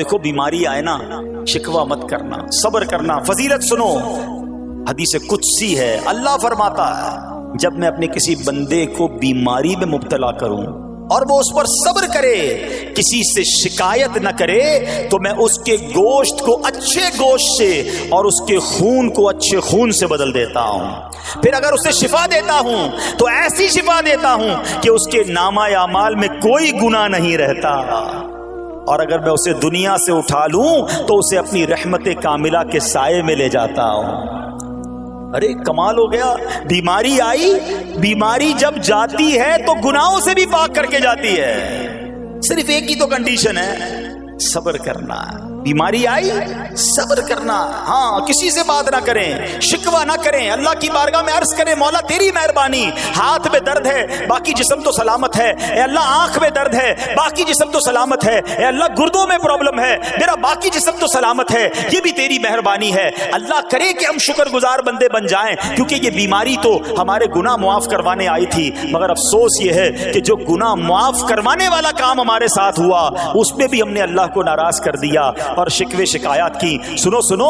دیکھو بیماری آئے نا شکوہ مت کرنا، صبر کرنا. فضیلت سنو، حدیث قدسی ہے، اللہ فرماتا ہے جب میں اپنے کسی بندے کو بیماری میں مبتلا کروں اور وہ اس پر صبر کرے، کسی سے شکایت نہ کرے، تو میں اس کے گوشت کو اچھے گوشت سے اور اس کے خون کو اچھے خون سے بدل دیتا ہوں. پھر اگر اسے شفا دیتا ہوں تو ایسی شفا دیتا ہوں کہ اس کے نامہ اعمال میں کوئی گناہ نہیں رہتا. اور اگر میں اسے دنیا سے اٹھا لوں تو اسے اپنی رحمت کاملہ کے سائے میں لے جاتا ہوں. ارے کمال ہو گیا. بیماری آئی، بیماری جب جاتی ہے تو گناہوں سے بھی پاک کر کے جاتی ہے. صرف ایک ہی تو کنڈیشن ہے، صبر کرنا. بیماری آئی صبر کرنا، ہاں کسی سے بات نہ کریں، شکوہ نہ کریں، اللہ کی بارگاہ میں عرض کریں مولا تیری مہربانی، ہاتھ میں درد ہے باقی جسم تو سلامت ہے، اے اللہ آنکھ میں درد ہے باقی جسم تو سلامت ہے، اے اللہ گردوں میں پرابلم ہے میرا باقی جسم تو سلامت ہے، یہ بھی تیری مہربانی ہے. اللہ کرے کہ ہم شکر گزار بندے بن جائیں، کیونکہ یہ بیماری تو ہمارے گناہ معاف کروانے آئی تھی، مگر افسوس یہ ہے کہ جو گناہ معاف کروانے والا کام ہمارے ساتھ ہوا اس میں بھی ہم نے اللہ کو ناراض کر دیا اور شکوے شکایات کی. سنو سنو،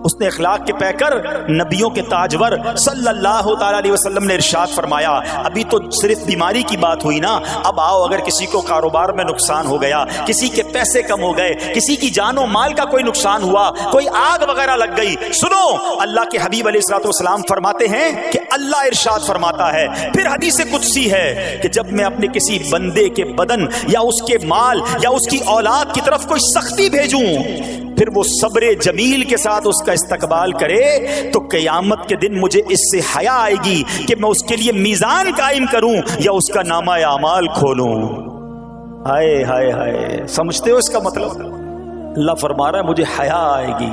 اس نے اخلاق کے پیکر نبیوں کے تاجور صلی اللہ تعالی علیہ وسلم نے ارشاد فرمایا، ابھی تو صرف بیماری کی بات ہوئی نا، اب آؤ اگر کسی کو کاروبار میں نقصان ہو گیا، کسی کے پیسے کم ہو گئے، کسی کی جان و مال کا کوئی نقصان ہوا، کوئی آگ وغیرہ لگ گئی، سنو اللہ کے حبیب علیہ الصلوۃ والسلام فرماتے ہیں کہ اللہ ارشاد فرماتا ہے، پھر حدیث قدسی ہے کہ جب میں اپنے کسی بندے کے بدن یا اس کے مال یا اس کی اولاد کی طرف کوئی سختی بھیجوں، پھر وہ صبر جمیل کے ساتھ اس کا استقبال کرے، تو قیامت کے دن مجھے اس سے حیا آئے گی کہ میں اس کے لیے میزان قائم کروں یا اس کا نامہ اعمال کھولوں. ہائے ہائے ہائے، سمجھتے ہو اس کا مطلب؟ اللہ فرما رہا ہے مجھے حیا آئے گی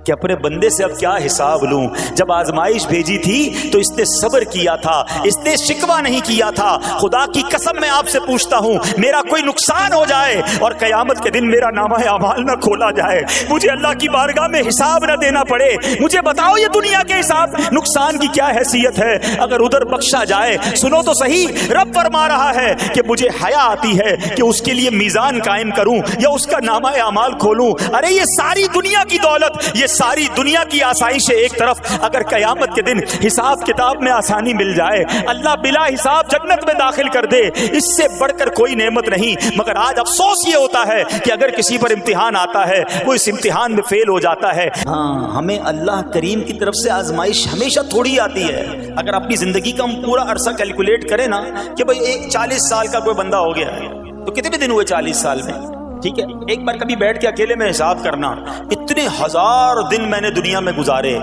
کہ اپنے بندے سے اب کیا حساب لوں. جب آزمائش بھیجی تھی تو اس نے صبر کیا تھا، اس نے شکوہ نہیں کیا تھا. خدا کی قسم میں آپ سے پوچھتا ہوں، میرا کوئی نقصان ہو جائے اور قیامت کے دن میرا نامہ اعمال نہ کھولا جائے، مجھے اللہ کی بارگاہ میں حساب نہ دینا پڑے، مجھے بتاؤ یہ دنیا کے حساب نقصان کی کیا حیثیت ہے اگر ادھر بخشا جائے. سنو تو صحیح، رب فرما رہا ہے کہ مجھے حیا آتی ہے کہ اس کے لیے میزان قائم کروں یا اس کا نامہ اعمال کھولوں. ارے یہ ساری دنیا کی دولت، یہ ساری دنیا کی آسائشیں ایک طرف، اگر قیامت کے دن حساب کتاب میں آسانی مل جائے، اللہ بلا حساب جنت میں داخل کر دے، اس سے بڑھ کر کوئی نعمت نہیں. مگر آج افسوس یہ ہوتا ہے کہ اگر کسی پر امتحان آتا ہے، وہ اس امتحان میں فیل ہو جاتا ہے. ہاں ہمیں اللہ کریم کی طرف سے آزمائش ہمیشہ تھوڑی آتی ہے. اگر اپنی زندگی کا ہم پورا عرصہ کیلکولیٹ کریں نا کہ بھئی 40 سال کا کوئی بندہ ہو گیا تو کتنے دن ہوئے 40 سال میں؟ ٹھیک ہے، ایک بار کبھی بیٹھ کے اکیلے میں حساب کرنا، اتنے ہزار دن میں نے دنیا میں گزارے،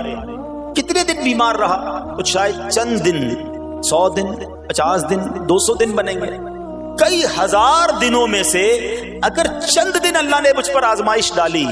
کتنے دن بیمار رہا؟ تو شاید چند دن، 100 دن، 50 دن، 200 دن بنیں گے. کئی ہزار دنوں میں سے اگر چند دن اللہ نے مجھ پر آزمائش ڈالی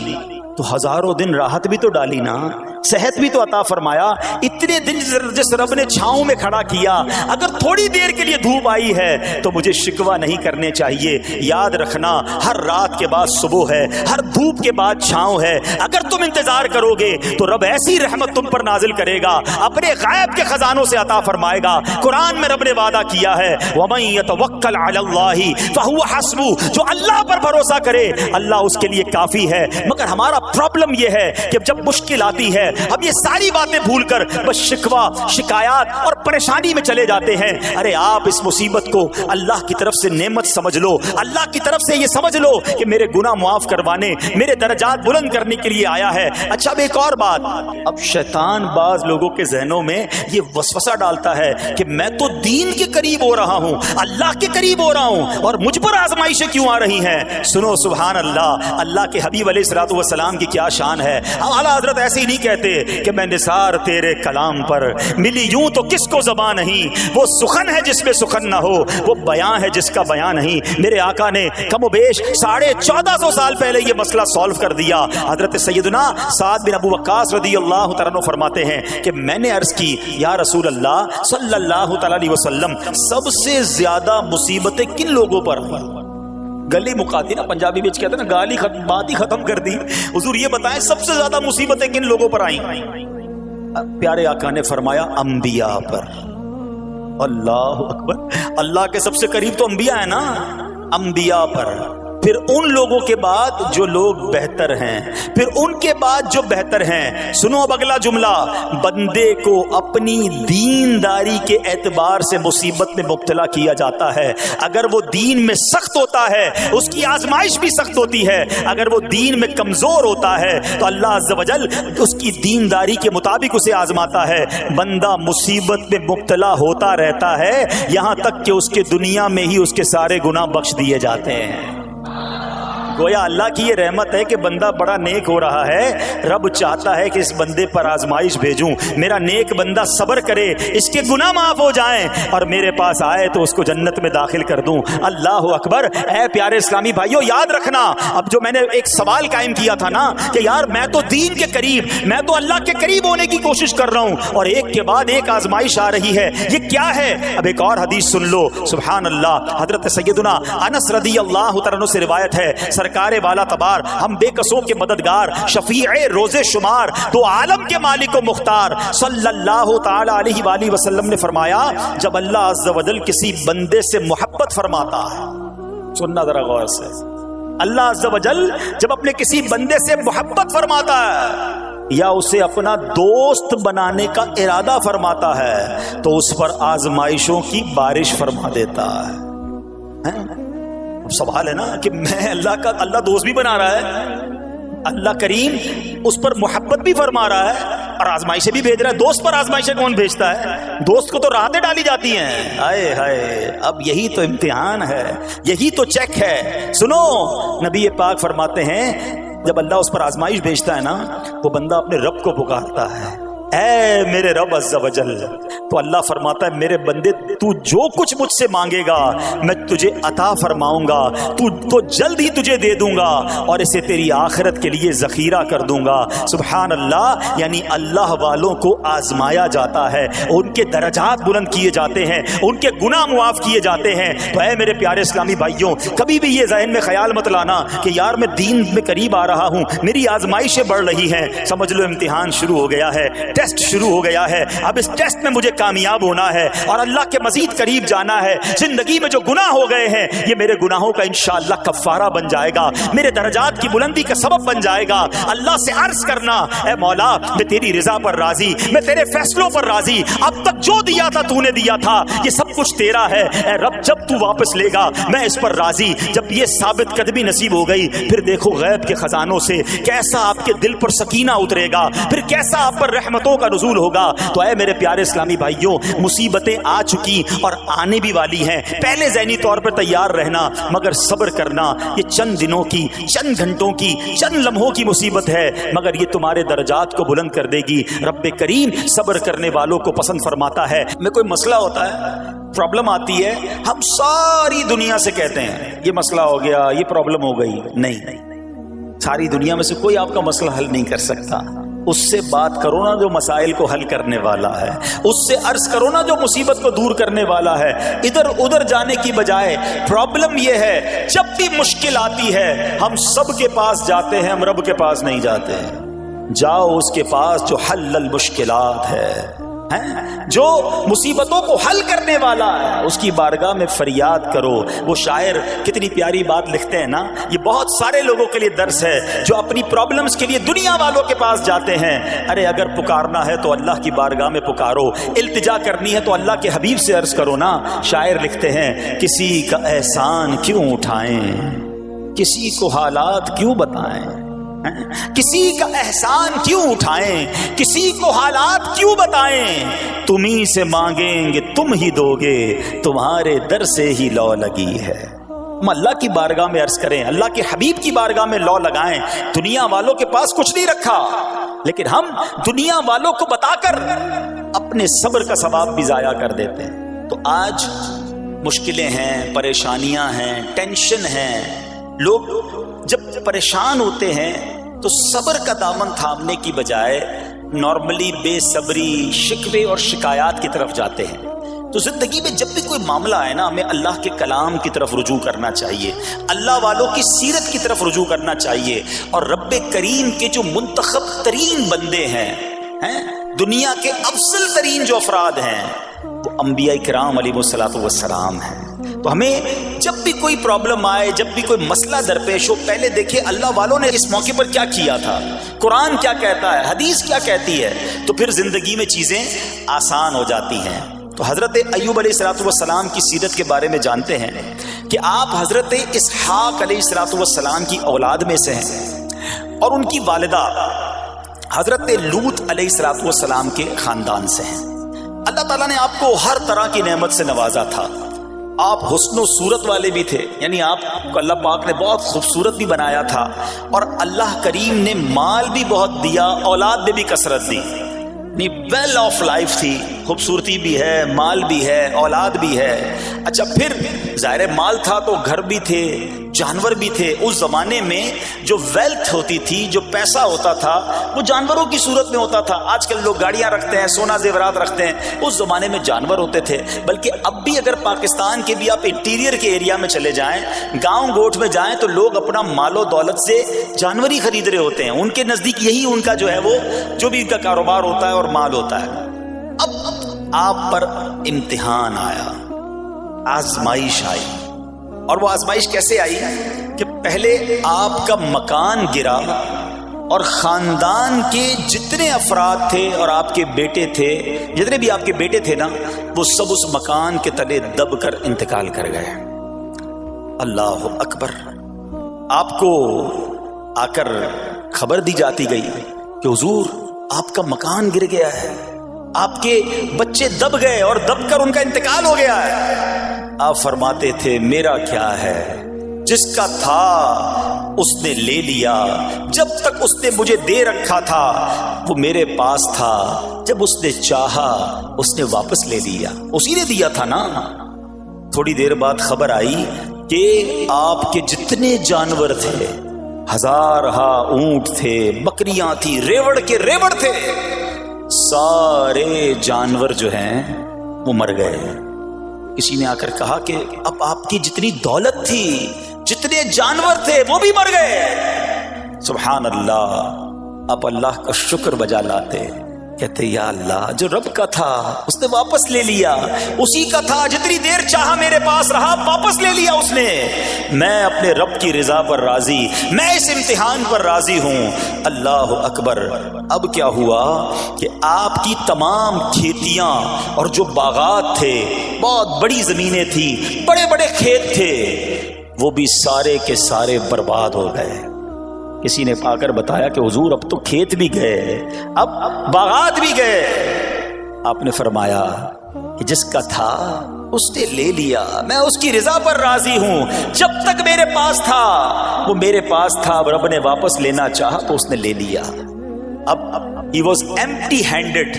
تو ہزاروں دن راحت بھی تو ڈالی نا، صحت بھی تو عطا فرمایا. اتنے دن جس رب نے چھاؤں میں کھڑا کیا، اگر تھوڑی دیر کے لیے دھوپ آئی ہے تو مجھے شکوہ نہیں کرنے چاہیے. یاد رکھنا ہر رات کے بعد صبح ہے، ہر دھوپ کے بعد چھاؤں ہے. اگر تم انتظار کرو گے تو رب ایسی رحمت تم پر نازل کرے گا، اپنے غیب کے خزانوں سے عطا فرمائے گا. قرآن میں رب نے وعدہ کیا ہے وَمَن يَتَوَكَّلْ عَلَى اللَّهِ فَهُوَ حَسْبُهُ، جو اللہ پر بھروسہ کرے اللہ اس کے لیے کافی ہے. مگر ہمارا پرابلم یہ ہے کہ جب مشکل آتی ہے ہم یہ ساری باتیں بھول کر بس شکوہ شکایات اور پریشانی میں چلے جاتے ہیں. ارے آپ اس مصیبت کو اللہ کی طرف سے نعمت سمجھ لو، اللہ کی طرف سے یہ سمجھ لو کہ میرے گناہ معاف کروانے، میرے درجات بلند کرنے کے لیے آیا ہے. اچھا اب ایک اور بات، اب شیطان بعض لوگوں کے ذہنوں میں یہ وسوسہ ڈالتا ہے کہ میں تو دین کے قریب ہو رہا ہوں، اللہ کے قریب ہو رہا ہوں، اور مجھ پر آزمائشیں کیوں آ رہی ہیں؟ سنو سبحان اللہ، اللہ کے حبیب علیہ الصلوۃ والسلام کی کیا شان ہے. اعلیٰ حضرت ایسے ہی نہیں کہتے کہ میں نثار تیرے کلام پر، ملی یوں تو کس کو زبان نہیں، وہ سخن ہے جس میں سخن نہ ہو، وہ بیان ہے جس کا بیان نہیں. میرے آقا نے کم و بیش 1450 سال پہلے یہ مسئلہ سالو کر دیا. حضرت سیدنا سعد بن ابو وقاص رضی اللہ تعالیٰ عنہ فرماتے ہیں کہ میں نے عرض کی یا رسول اللہ صلی اللہ تعالیٰ علیہ وسلم، سب سے زیادہ مصیبتیں کن لوگوں پر ہیں؟ گلی مکاتی نا، پنجابی میں کہتے ہیں نا گالی ختم، بات ہی ختم کر دی. حضور یہ بتائیں سب سے زیادہ مصیبتیں کن لوگوں پر آئیں؟ پیارے آقا نے فرمایا انبیاء پر. اللہ اکبر، اللہ کے سب سے قریب تو انبیاء ہیں نا، انبیاء پر. پھر ان لوگوں کے بعد جو لوگ بہتر ہیں، پھر ان کے بعد جو بہتر ہیں۔ سنو اب اگلا جملہ، بندے کو اپنی دینداری کے اعتبار سے مصیبت میں مبتلا کیا جاتا ہے۔ اگر وہ دین میں سخت ہوتا ہے اس کی آزمائش بھی سخت ہوتی ہے، اگر وہ دین میں کمزور ہوتا ہے تو اللہ عز و جل اس کی دینداری کے مطابق اسے آزماتا ہے۔ بندہ مصیبت میں مبتلا ہوتا رہتا ہے یہاں تک کہ اس کے دنیا میں ہی اس کے سارے گناہ بخش دیے جاتے ہیں۔ گویا اللہ کی یہ رحمت ہے کہ بندہ بڑا نیک ہو رہا ہے، رب چاہتا ہے کہ اس بندے پر آزمائش بھیجوں، میرا نیک بندہ صبر کرے، اس کے گناہ معاف ہو جائیں اور میرے پاس آئے تو اس کو جنت میں داخل کر دوں۔ اللہ اکبر۔ اے پیارے اسلامی بھائیو، یاد رکھنا، اب جو میں نے ایک سوال قائم کیا تھا نا کہ یار میں تو دین کے قریب، میں تو اللہ کے قریب ہونے کی کوشش کر رہا ہوں اور ایک کے بعد ایک آزمائش آ رہی ہے، یہ کیا ہے؟ اب ایک اور حدیث سن لو، سبحان اللہ۔ حضرت سیدنا انس رضی اللہ تعالیٰ عنہ سے روایت ہے، سرکار والا تبار، ہم بے قصوں کے مددگار، شفیع روز شمار، تو عالم کے مالک و مختار صلی اللہ تعالی علیہ وآلہ وسلم نے فرمایا، جب اللہ عز و جل کسی بندے سے محبت فرماتا ہے، سننا ذرا غور سے، اللہ عز و جل جب اپنے کسی بندے سے محبت فرماتا ہے یا اسے اپنا دوست بنانے کا ارادہ فرماتا ہے تو اس پر آزمائشوں کی بارش فرما دیتا ہے۔ سوال ہے نا کہ میں اللہ دوست بھی بنا رہا ہے، اللہ کریم اس پر محبت بھی فرما رہا ہے اور آزمائشیں بھی بھیج رہا ہے۔ دوست پر آزمائشیں کون بھیجتا ہے؟ دوست کو تو راحتیں ڈالی جاتی ہیں۔ ہائے ہائے، اب یہی تو امتحان ہے، یہی تو چیک ہے۔ سنو، نبی پاک فرماتے ہیں جب اللہ اس پر آزمائش بھیجتا ہے نا، وہ بندہ اپنے رب کو پکارتا ہے، اے میرے رب عز و جل، تو اللہ فرماتا ہے میرے بندے تو جو کچھ مجھ سے مانگے گا میں تجھے عطا فرماؤں گا، تو جلد ہی تجھے دے دوں گا اور اسے تیری آخرت کے لیے ذخیرہ کر دوں گا۔ سبحان اللہ۔ یعنی اللہ والوں کو آزمایا جاتا ہے، ان کے درجات بلند کیے جاتے ہیں، ان کے گناہ معاف کیے جاتے ہیں۔ تو اے میرے پیارے اسلامی بھائیوں، کبھی بھی یہ ذہن میں خیال مت لانا کہ یار میں دین میں قریب آ رہا ہوں، میری آزمائشیں بڑھ رہی ہیں، سمجھ لو امتحان شروع ہو گیا ہے، ٹیسٹ شروع ہو گیا ہے، اب اس ٹیسٹ میں مجھے کامیاب ہونا ہے اور اللہ کے مزید قریب جانا ہے۔ زندگی میں جو گناہ ہو گئے ہیں یہ میرے گناہوں کا انشاءاللہ کفارہ بن جائے گا، میرے درجات کی بلندی کا سبب بن جائے گا۔ اللہ سے عرض کرنا، اے مولا میں تیری رضا پر راضی، میں تیرے فیصلوں پر راضی، اب تک جو دیا تھا تو نے دیا تھا، یہ سب کچھ تیرا ہے، اے رب جب تو واپس لے گا میں اس پر راضی۔ جب یہ ثابت قدمی نصیب ہو گئی پھر دیکھو غیب کے خزانوں سے کیسا آپ کے دل پر سکینہ اترے گا، پھر کیسا آپ پر رحمتوں کا نزول ہوگا۔ تو اے میرے پیارے اسلامی بھائیوں، مصیبتیں آ چکی اور آنے بھی والی ہیں، پہلے ذہنی طور پر تیار رہنا، مگر صبر کرنا۔ یہ چند دنوں کی، چند گھنٹوں کی، چند لمحوں کی مصیبت ہے، مگر یہ تمہارے درجات کو بلند کر دے گی۔ رب کریم صبر کرنے والوں کو پسند فرماتا ہے۔ میں کوئی مسئلہ ہوتا ہے، پرابلم آتی ہے، ہم ساری دنیا سے کہتے ہیں یہ مسئلہ ہو گیا، یہ پرابلم ہو گئی۔ نہیں، ساری دنیا میں سے کوئی آپ کا مسئلہ حل نہیں کر سکتا۔ اس سے بات کرو نا جو مسائل کو حل کرنے والا ہے، اس سے عرض کرو نا جو مصیبت کو دور کرنے والا ہے۔ ادھر ادھر جانے کی بجائے پرابلم یہ ہے جب بھی مشکل آتی ہے ہم سب کے پاس جاتے ہیں، ہم رب کے پاس نہیں جاتے۔ جاؤ اس کے پاس جو حل المشکلات ہے، جو مصیبتوں کو حل کرنے والا ہے، اس کی بارگاہ میں فریاد کرو۔ وہ شاعر کتنی پیاری بات لکھتے ہیں نا، یہ بہت سارے لوگوں کے لیے درس ہے جو اپنی پرابلمز کے لیے دنیا والوں کے پاس جاتے ہیں۔ ارے اگر پکارنا ہے تو اللہ کی بارگاہ میں پکارو، التجا کرنی ہے تو اللہ کے حبیب سے عرض کرو نا۔ شاعر لکھتے ہیں، کسی کا احسان کیوں اٹھائیں، کسی کو حالات کیوں بتائیں، کسی کا احسان کیوں اٹھائیں، کسی کو حالات کیوں بتائیں، تمہیں سے مانگیں گے تم ہی دو گے، تمہارے در سے ہی لو لگی ہے۔ ہم اللہ کی بارگاہ میں عرض کریں، اللہ کے حبیب کی بارگاہ میں لو لگائیں۔ دنیا والوں کے پاس کچھ نہیں رکھا، لیکن ہم دنیا والوں کو بتا کر اپنے صبر کا ثواب بھی ضائع کر دیتے ہیں۔ تو آج مشکلیں ہیں، پریشانیاں ہیں، ٹینشن ہیں، لوگ جب پریشان ہوتے ہیں تو صبر کا دامن تھامنے کی بجائے نارملی بے صبری، شکوے اور شکایات کی طرف جاتے ہیں۔ تو زندگی میں جب بھی کوئی معاملہ آئے نا، ہمیں اللہ کے کلام کی طرف رجوع کرنا چاہیے، اللہ والوں کی سیرت کی طرف رجوع کرنا چاہیے، اور رب کریم کے جو منتخب ترین بندے ہیں، دنیا کے افضل ترین جو افراد ہیں، وہ انبیاء کرام علیہم السلام ہیں. تو ہمیں جب بھی کوئی پرابلم آئے، جب بھی کوئی مسئلہ درپیش ہو، پہلے دیکھیں اللہ والوں نے اس موقع پر کیا کیا تھا، قرآن کیا کہتا ہے، حدیث کیا کہتی ہے، تو پھر زندگی میں چیزیں آسان ہو جاتی ہیں. تو حضرت ایوب علیہ السلام کی سیرت کے بارے میں جانتے ہیں کہ آپ حضرت اسحاق علیہ السلام کی اولاد میں سے ہیں، اور ان کی والدہ حضرت لوط علیہ السلام کے خاندان سے ہیں. اللہ تعالیٰ نے آپ کو ہر طرح کی نعمت سے نوازا تھا. آپ حسن و صورت والے بھی تھے، یعنی آپ کو اللہ پاک نے بہت خوبصورت بھی بنایا تھا، اور اللہ کریم نے مال بھی بہت دیا، اولاد میں بھی کثرت دی. ویل آف لائف تھی، خوبصورتی بھی ہے، مال بھی ہے، اولاد بھی ہے. اچھا پھر ظاہر مال تھا تو گھر بھی تھے، جانور بھی تھے. اس زمانے میں جو ویلتھ ہوتی تھی، جو پیسہ ہوتا تھا، وہ جانوروں کی صورت میں ہوتا تھا. آج کل لوگ گاڑیاں رکھتے ہیں، سونا زیورات رکھتے ہیں، اس زمانے میں جانور ہوتے تھے. بلکہ اب بھی اگر پاکستان کے بھی آپ انٹیریئر کے ایریا میں چلے جائیں، گاؤں گوٹھ میں جائیں، تو لوگ اپنا مال و دولت سے جانور ہی خرید رہے ہوتے ہیں. ان کے نزدیک یہی ان کا جو ہے وہ جو بھی ان کا کاروبار ہوتا ہے اور مال ہوتا ہے. اب آپ پر امتحان آیا، آزمائش آئی. اور وہ آزمائش کیسے آئی کہ پہلے آپ کا مکان گرا، اور خاندان کے جتنے افراد تھے اور آپ کے بیٹے تھے، جتنے بھی آپ کے بیٹے تھے نا، وہ سب اس مکان کے تلے دب کر انتقال کر گئے. اللہ اکبر. آپ کو آ کر خبر دی جاتی گئی کہ حضور آپ کا مکان گر گیا ہے، آپ کے بچے دب گئے اور دب کر ان کا انتقال ہو گیا ہے. آپ فرماتے تھے میرا کیا ہے، جس کا تھا اس نے لے لیا. جب تک اس نے مجھے دے رکھا تھا وہ میرے پاس تھا، جب اس نے چاہا اس نے واپس لے لیا. اسی نے دیا تھا نا. تھوڑی دیر بعد خبر آئی کہ آپ کے جتنے جانور تھے، ہزارہا اونٹ تھے، بکریاں تھی، ریوڑ کے ریوڑ تھے، سارے جانور جو ہیں وہ مر گئے. کسی نے آ کر کہا کہ اب آپ کی جتنی دولت تھی، جتنے جانور تھے، وہ بھی مر گئے. سبحان اللہ. آپ اللہ کا شکر بجا لاتے، کہتے یا اللہ جو رب کا تھا اس نے واپس لے لیا، اسی کا تھا، جتنی دیر چاہا میرے پاس رہا، واپس لے لیا اس نے. میں اپنے رب کی رضا پر راضی، میں اس امتحان پر راضی ہوں. اللہ اکبر. اب کیا ہوا کہ آپ کی تمام کھیتیاں اور جو باغات تھے، بہت بڑی زمینیں تھی، بڑے بڑے کھیت تھے، وہ بھی سارے کے سارے برباد ہو گئے. کسی نے پا کر بتایا کہ حضور اب تو کھیت بھی گئے، اب باغات بھی گئے. آپ نے فرمایا کہ جس کا تھا اس نے لے لیا، میں اس کی رضا پر راضی ہوں. جب تک میرے پاس تھا وہ میرے پاس تھا، اب رب نے واپس لینا چاہا تو اس نے لے لیا. اب he was empty handed،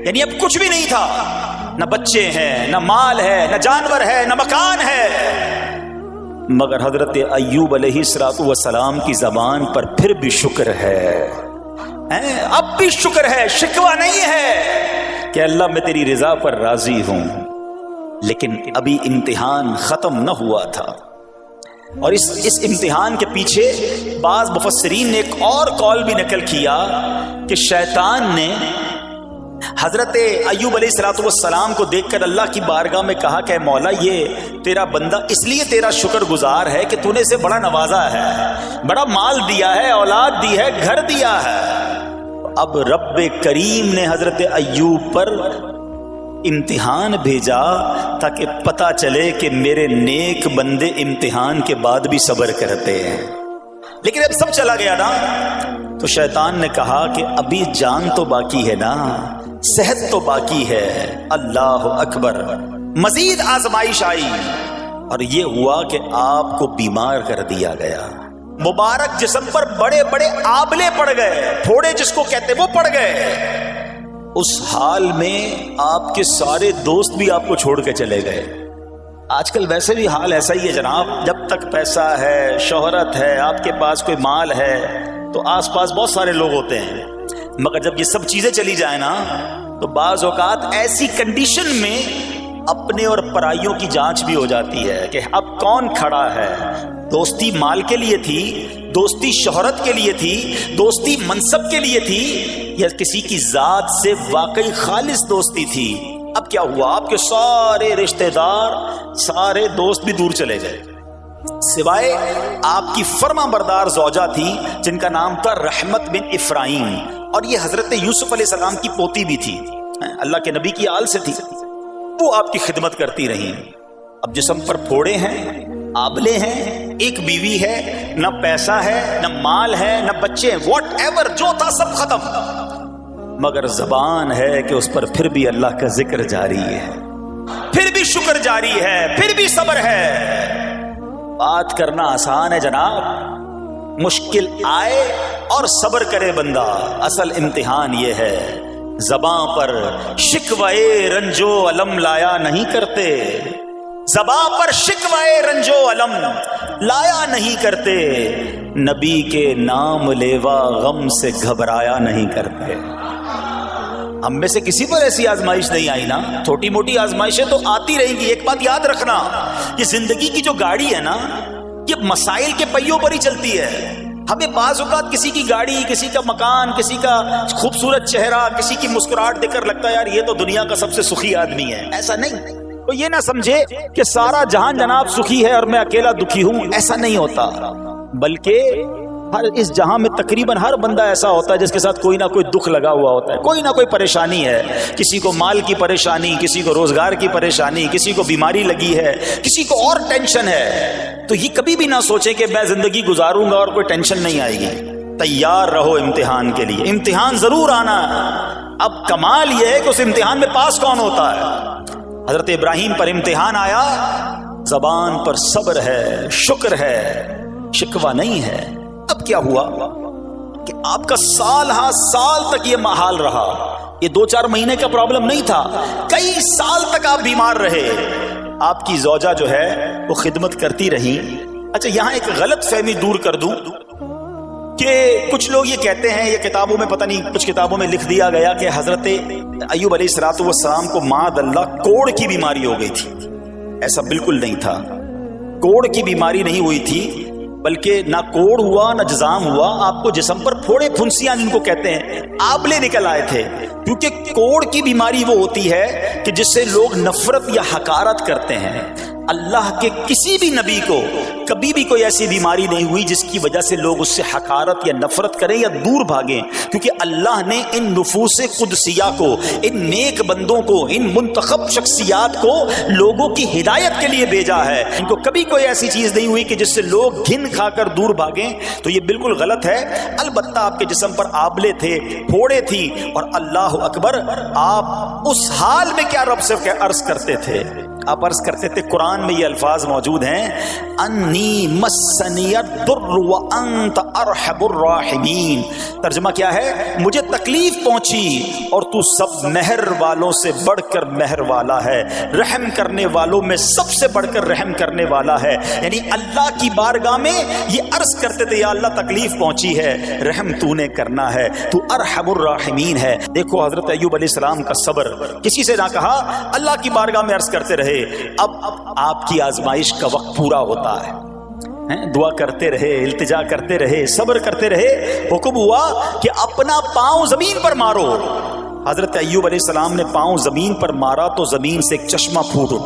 یعنی اب کچھ بھی نہیں تھا، نہ بچے ہیں، نہ مال ہے، نہ جانور ہے، نہ مکان ہے. مگر حضرت ایوب علیہ السلام کی زبان پر پھر بھی شکر ہے، اب بھی شکر ہے، شکوہ نہیں ہے کہ اللہ میں تیری رضا پر راضی ہوں. لیکن ابھی امتحان ختم نہ ہوا تھا، اور اس امتحان کے پیچھے بعض مفسرین نے ایک اور قول بھی نقل کیا کہ شیطان نے حضرت ایوب علیہ السلام کو دیکھ کر اللہ کی بارگاہ میں کہا کہ مولا یہ تیرا بندہ اس لیے تیرا شکر گزار ہے کہ تو نے اسے بڑا نوازا ہے، بڑا مال دیا ہے، اولاد دی ہے، گھر دیا ہے. اب رب کریم نے حضرت ایوب پر امتحان بھیجا تاکہ پتہ چلے کہ میرے نیک بندے امتحان کے بعد بھی صبر کرتے ہیں. لیکن اب سب چلا گیا نا، تو شیطان نے کہا کہ ابھی جان تو باقی ہے نا، صحت تو باقی ہے. اللہ اکبر. مزید آزمائش آئی، اور یہ ہوا کہ آپ کو بیمار کر دیا گیا. مبارک جسم پر بڑے بڑے آبلے پڑ گئے، پھوڑے جس کو کہتے وہ پڑ گئے. اس حال میں آپ کے سارے دوست بھی آپ کو چھوڑ کے چلے گئے. آج کل ویسے بھی حال ایسا ہی ہے جناب، جب تک پیسہ ہے، شہرت ہے، آپ کے پاس کوئی مال ہے تو آس پاس بہت سارے لوگ ہوتے ہیں. مگر جب یہ سب چیزیں چلی جائیں نا، تو بعض اوقات ایسی کنڈیشن میں اپنے اور پرائیوں کی جانچ بھی ہو جاتی ہے کہ اب کون کھڑا ہے. دوستی مال کے لیے تھی، دوستی شہرت کے لیے تھی، دوستی منصب کے لیے تھی، یا کسی کی ذات سے واقعی خالص دوستی تھی. اب کیا ہوا؟ آپ کے سارے رشتہ دار، سارے دوست بھی دور چلے گئے، سوائے آپ کی فرما بردار زوجہ تھی جن کا نام تھا رحمت بن افراہیم، اور یہ حضرت یوسف علیہ السلام کی پوتی بھی تھی، اللہ کے نبی کی آل سے تھی، وہ آپ کی خدمت کرتی رہی۔ اب جسم پر پھوڑے ہیں، آبلے ہیں، ایک بیوی ہے، نہ پیسہ ہے، نہ مال ہے، نہ بچے، واٹ ایور جو تھا سب ختم، مگر زبان ہے کہ اس پر پھر بھی اللہ کا ذکر جاری ہے، پھر بھی شکر جاری ہے، پھر بھی صبر ہے۔ بات کرنا آسان ہے جناب، مشکل آئے اور صبر کرے بندہ، اصل امتحان یہ ہے زبان پر شکوائے رنجو علم لایا نہیں کرتے، زبان پر شکوائے رنجو علم لایا نہیں کرتے، نبی کے نام لیوا غم سے گھبرایا نہیں کرتے۔ ہم میں سے کسی پر ایسی آزمائش نہیں آئی نا، چھوٹی موٹی آزمائشیں تو آتی رہیں گی۔ ایک بات یاد رکھنا، یہ زندگی کی جو گاڑی ہے نا، یہ مسائل کے پہیوں پر ہی چلتی ہے۔ ہمیں بعض اوقات کسی کی گاڑی، کسی کا مکان، کسی کا خوبصورت چہرہ، کسی کی مسکراہٹ دیکھ کر لگتا ہے یار یہ تو دنیا کا سب سے سخی آدمی ہے۔ ایسا نہیں، تو یہ نہ سمجھے کہ سارا جہان جناب سخی ہے اور میں اکیلا دکھی ہوں، ایسا نہیں ہوتا، بلکہ ہر اس جہاں میں تقریباً ہر بندہ ایسا ہوتا ہے جس کے ساتھ کوئی نہ کوئی دکھ لگا ہوا ہوتا ہے، کوئی نہ کوئی پریشانی ہے، کسی کو مال کی پریشانی، کسی کو روزگار کی پریشانی، کسی کو بیماری لگی ہے، کسی کو اور ٹینشن ہے۔ تو یہ کبھی بھی نہ سوچے کہ میں زندگی گزاروں گا اور کوئی ٹینشن نہیں آئے گی، تیار رہو امتحان کے لیے، امتحان ضرور آنا۔ اب کمال یہ ہے کہ اس امتحان میں پاس کون ہوتا ہے۔ حضرت ابراہیم پر امتحان آیا، زبان پر صبر ہے، شکر ہے، شکوہ نہیں ہے۔ اب کیا ہوا کہ آپ کا سال ہاں سال تک یہ محال رہا، یہ 2-4 مہینے کا پرابلم نہیں تھا، کئی سال تک آپ بیمار رہے۔ آپ کی زوجہ جو ہے وہ خدمت کرتی رہی۔ اچھا یہاں ایک غلط فہمی دور کر دوں کہ کچھ لوگ یہ کہتے ہیں، یہ کتابوں میں پتہ نہیں کچھ کتابوں میں لکھ دیا گیا کہ حضرت ایوب علیہ السلام کو معاذ اللہ کوڑ کی بیماری ہو گئی تھی۔ ایسا بالکل نہیں تھا، کوڑ کی بیماری نہیں ہوئی تھی، بلکہ نہ کوڑ ہوا نہ جزام ہوا، آپ کو جسم پر پھوڑے پھنسیاں جن کو کہتے ہیں آبلے نکل آئے تھے، کیونکہ کوڑ کی بیماری وہ ہوتی ہے کہ جس سے لوگ نفرت یا حقارت کرتے ہیں۔ اللہ کے کسی بھی نبی کو کبھی بھی کوئی ایسی بیماری نہیں ہوئی جس کی وجہ سے لوگ اس سے حقارت یا نفرت کریں یا دور بھاگیں، کیونکہ اللہ نے ان نفوس قدسیہ کو، ان نیک بندوں کو، ان منتخب شخصیات کو لوگوں کی ہدایت کے لیے بھیجا ہے۔ ان کو کبھی کوئی ایسی چیز نہیں ہوئی کہ جس سے لوگ گھن کھا کر دور بھاگیں، تو یہ بالکل غلط ہے۔ البتہ آپ کے جسم پر آبلے تھے، پھوڑے تھی، اور اللہ اکبر آپ اس حال میں کیا رب سے عرض کرتے تھے؟ آپ عرض کرتے تھے، قرآن میں یہ الفاظ موجود ہیں، انی مسنی الضر وانت ارحم الراحمین۔ ترجمہ کیا ہے؟ مجھے تکلیف پہنچی اور تو سب مہر والوں سے بڑھ کر مہر والا ہے، رحم کرنے والوں میں سب سے بڑھ کر رحم کرنے والا ہے۔ یعنی اللہ کی بارگاہ میں یہ عرض کرتے تھے، یا اللہ تکلیف پہنچی ہے، رحم تو نے کرنا ہے، تو ارحم الراحمین ہے۔ دیکھو حضرت ایوب علیہ السلام کا صبر، کسی سے نہ کہا، اللہ کی بارگاہ میں عرض کرتے رہے۔ اب آپ کی آزمائش کا وقت پورا ہوتا ہے، دعا کرتے رہے، التجا کرتے رہے، صبر کرتے رہے۔ حکم ہوا کہ اپنا پاؤں زمین پر مارو۔ حضرت ایوب علیہ السلام نے پاؤں زمین پر مارا تو زمین سے ایک چشمہ پھوٹ اٹھا۔